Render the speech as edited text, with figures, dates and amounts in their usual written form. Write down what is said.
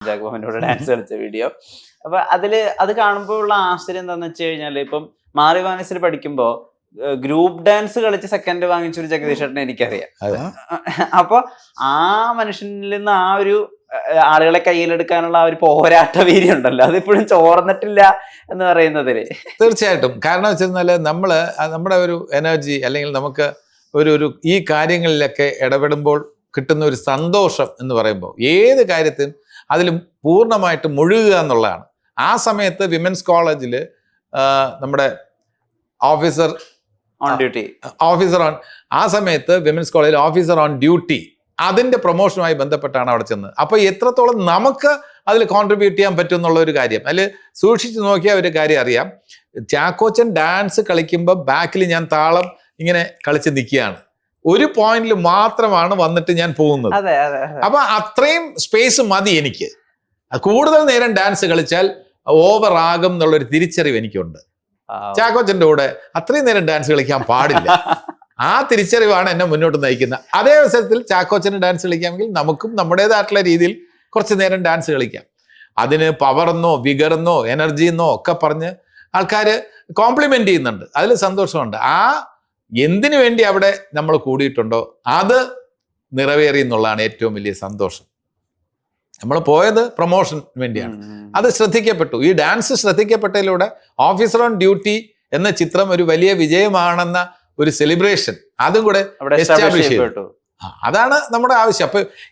ജാക്കോബിനോട് dance കളിച്ച video. അപ്പൊ അത് കാണുമ്പോൾ ഉള്ള ആശ്ചര്യം എന്താന്ന് വെച്ച് കഴിഞ്ഞാല്, ഇപ്പം മാറി വാനസിൽ പഠിക്കുമ്പോ ഗ്രൂപ്പ് ഡാൻസ് കളിച്ച് സെക്കൻഡ് വാങ്ങിച്ച ഒരു ജഗദീഷ് ചേട്ടനെ എനിക്കറിയാം. അപ്പൊ ആ മനുഷ്യനിൽ നിന്ന് ആ ഒരു ആളുകളെ കയ്യിലെടുക്കാനുള്ള ആ ഒരു പോരാട്ട വീര്യം ഉണ്ടല്ലോ, അതിപ്പോഴും ചോർന്നിട്ടില്ല എന്ന് പറയുന്നതില്. തീർച്ചയായിട്ടും. കാരണം വെച്ചിരുന്നാല് നമ്മുടെ ഒരു എനർജി, അല്ലെങ്കിൽ നമുക്ക് ഒരു ഈ കാര്യങ്ങളിലൊക്കെ ഇടപെടുമ്പോൾ കിട്ടുന്ന ഒരു സന്തോഷം എന്ന് പറയുമ്പോൾ ഏത് കാര്യത്തിനും അതിലും പൂർണ്ണമായിട്ട് മുഴുകുക എന്നുള്ളതാണ്. ആ സമയത്ത് വിമൻസ് കോളേജിൽ നമ്മുടെ ഓഫീസർ ഓൺ ആ സമയത്ത് വിമൻസ് കോളേജിൽ ഓഫീസർ ഓൺ ഡ്യൂട്ടി അതിൻ്റെ പ്രൊമോഷനുമായി ബന്ധപ്പെട്ടാണ് അവിടെ ചെന്നത്. അപ്പോൾ എത്രത്തോളം നമുക്ക് അതിൽ കോൺട്രിബ്യൂട്ട് ചെയ്യാൻ പറ്റും എന്നുള്ള ഒരു കാര്യം അതിൽ സൂക്ഷിച്ച് നോക്കിയ ഒരു കാര്യം അറിയാം. ചാക്കോച്ചൻ ഡാൻസ് കളിക്കുമ്പോൾ ബാക്കിൽ ഞാൻ താളം ഇങ്ങനെ കളിച്ച് നിൽക്കുകയാണ്. ഒരു പോയിന്റിൽ മാത്രമാണ് വന്നിട്ട് ഞാൻ പോകുന്നത്. അപ്പൊ അത്രയും സ്പേസ് മതി എനിക്ക്. കൂടുതൽ നേരം ഡാൻസ് കളിച്ചാൽ ഓവർ ആകും എന്നുള്ളൊരു തിരിച്ചറിവ് എനിക്കുണ്ട്. ചാക്കോച്ചന്റെ കൂടെ അത്രയും നേരം ഡാൻസ് കളിക്കാൻ പാടില്ല. ആ തിരിച്ചറിവാണ് എന്നെ മുന്നോട്ട് നയിക്കുന്നത്. അതേ അവസരത്തിൽ ചാക്കോച്ചന് ഡാൻസ് കളിക്കാമെങ്കിൽ നമുക്കും നമ്മുടേതായിട്ടുള്ള രീതിയിൽ കുറച്ച് നേരം ഡാൻസ് കളിക്കാം. അതിന് പവറെന്നോ വിഗറെന്നോ എനർജിന്നോ ഒക്കെ പറഞ്ഞ് ആൾക്കാർ കോംപ്ലിമെന്റ് ചെയ്യുന്നുണ്ട്. അതിൽ സന്തോഷമുണ്ട്. ആ എന്തിനു വേണ്ടി അവിടെ നമ്മൾ കൂടിയിട്ടുണ്ടോ അത് നിറവേറി എന്നുള്ളതാണ് ഏറ്റവും വലിയ സന്തോഷം. നമ്മൾ പോയത് പ്രൊമോഷൻ വേണ്ടിയാണ്. അത് ശ്രദ്ധിക്കപ്പെട്ടു. ഈ ഡാൻസ് ശ്രദ്ധിക്കപ്പെട്ടതിലൂടെ ഓഫീസർ ഓൺ ഡ്യൂട്ടി എന്ന ചിത്രം ഒരു വലിയ വിജയമാണെന്ന ഒരു സെലിബ്രേഷൻ അതും കൂടെ എസ്റ്റാബ്ലിഷ് ചെയ്തു. അതാണ് നമ്മുടെ ആവശ്യം. അപ്പൊ